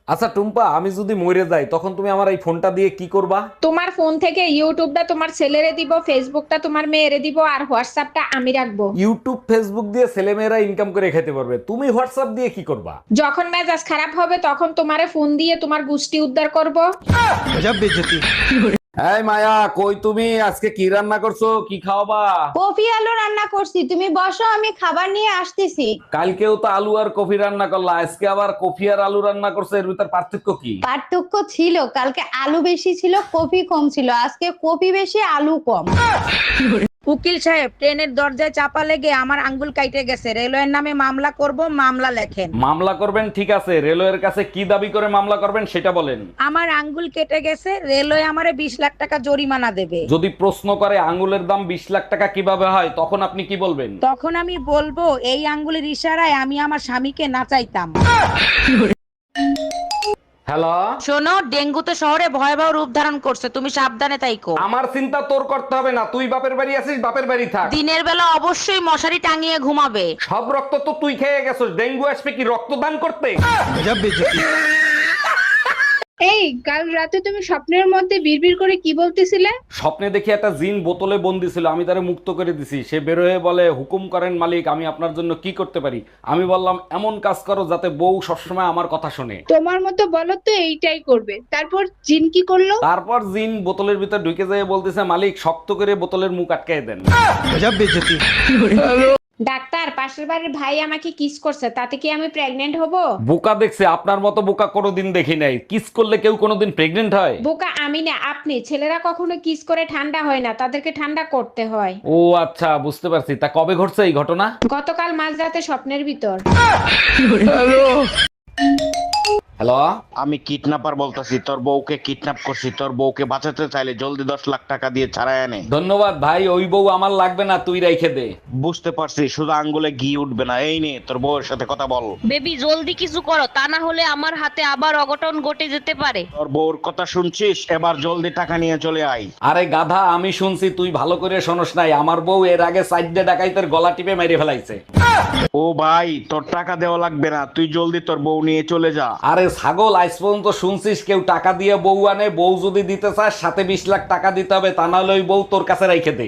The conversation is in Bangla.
আচ্ছা টুম্পা, আমি যদি মরে যাই তখন তুমি আমার এই ফোনটা দিয়ে কি করবা? তোমার ফোন থেকে ইউটিউবটা তোমার ছেলেরে দিব, ফেসবুকটা তোমার মেয়েরে দিব, আর হোয়াটসঅ্যাপটা আমি রাখবো। ইউটিউব ফেসবুক দিয়ে ছেলেমেয়েরা ইনকাম করে খেতে পারবে, তুমি হোয়াটসঅ্যাপ দিয়ে কি করবা? যখন মেজাজ খারাপ হবে তখন তোমারে ফোন দিয়ে তোমার গুষ্টি উদ্ধার করব। এই মায়া, কই তুমি? আজকে কি রান্না করছো? কি খাওয়াবা? কফি আলু রান্না করছি, তুমি বসো, আমি খাবার নিয়ে আসতেছি। কালকেও তো আলু আর কফি রান্না করলা, আজকে আবার কফি আর আলু রান্না করছো, এর ভিতর পার্থক্য কি? পার্থক্য ছিল, কালকে আলু বেশি ছিল, কফি কম ছিল, আজকে কফি বেশি আলু কম। উকিল সাহেব, ট্রেনের দরজায় চাপা লেগে আমার আঙ্গুল কাইটে গেছে, রেলওয়ের নামে মামলা করব, মামলা লেখেন। মামলা করবেন ঠিক আছে, রেলওয়ের কাছে কি দাবি করে মামলা করবেন সেটা বলেন। আমার আঙ্গুল কেটে গেছে, রেলওয়ে আমারে 20 লাখ টাকা জরিমানা দেবে। যদি প্রশ্ন করে আঙ্গুলের দাম 20 লাখ টাকা কিভাবে হয়, তখন আপনি কি বলবেন? তখন আমি বলবো, এই আঙ্গুলের ইশারায় আমি আমার স্বামীকে নাচাইতাম। হ্যালো। শোনো, ডেঙ্গু তো শহরে ভয়াবহ রূপ ধারণ করছে, তুমি সাবধানে তাইকো। আমার চিন্তা তোর করতে হবে না, তুই বাপের বাড়ি আছিস, বাপের বাড়ি থাক। দিনের বেলা অবশ্যই মশারি টাঙিয়ে ঘুমাবে। সব রক্ত তো তুই খেয়ে গেছিস, ডেঙ্গু আসবে কি রক্তদান করতে? এই কাল রাতে তুমি স্বপ্নের মধ্যে বিড়বিড় করে কি বলতেছিলে? স্বপ্নে দেখি একটা জিন বোতলে বন্দি ছিল, আমি তারে মুক্ত করে দিছি। সে বের হয়ে বলে, হুকুম করেন মালিক, আমি আপনার জন্য কি করতে পারি? আমি বললাম, এমন কাজ করো যাতে বউ সবসময় আমার কথা শোনে। তোমার মতো বলো তো এইটাই করবে। তারপর জিন কি করলো? তারপর জিন বোতলের ভিতর ঢুকে যেয়ে বলতেছে, মালিক শক্ত করে বোতলের মুখ আটকায় দেন। ডাক্তার, পাশের বাড়ির ভাই আমাকে কিস করছে, তাতে কি আমি প্রেগনেন্ট হব? বোকা দেখছে, আপনার মতো বোকা কোনোদিন দেখি নাই। কিস করলে কেউ কোনোদিন প্রেগনেন্ট হয়? বোকা আমি না, আপনি। ছেলেরা কখনো কিস করে ঠান্ডা হয় না, তাদেরকে ঠান্ডা করতে হয়। ও আচ্ছা, বুঝতে পারছি। তা কবে ঘটছে এই ঘটনা? গতকাল মাঝরাতে স্বপ্নের ভিতর। হ্যালো। আমি কিডন্যাপার বলতাছি, তোর বউকে কিডন্যাপ করছি, তোর বউকে বাঁচাতে চাইলে জলদি 10 লাখ টাকা দিয়ে ছাড়াই আনে। ধন্যবাদ ভাই, ওই বউ আমার লাগবে না, তুই রাইখে দে। বুঝতে পারছি, শুধু আঙ্গুলে ঘি উঠবে না। এই নে, তোর বউয়ের সাথে কথা বল। বেবি জলদি কিছু করো, তা না হলে আমার হাতে আবার অঘটন ঘটে যেতে পারে। তোর বউর কথা শুনছিস? এবার জলদি টাকা নিয়ে চলে আয়। আরে গাধা, আমি শুনছি, তুই ভালো করে শোনস নাই। আমার বউ এর আগে সাইডে ডাকাইতের গলা টিপে মেরে ফেলাইছে। ও ভাই, তোর টাকা দেওয়া লাগবে না, তুই জলদি তোর বউ নিয়ে চলে যা। আরে ছাগল, আজ পর্যন্ত শুনছিস কেউ টাকা দিয়ে বউ আনে? বউ যদি দিতে চাস সাথে 20 লাখ টাকা দিতে হবে, তা নাহলে ওই বউ তোর কাছে রাইখে দে।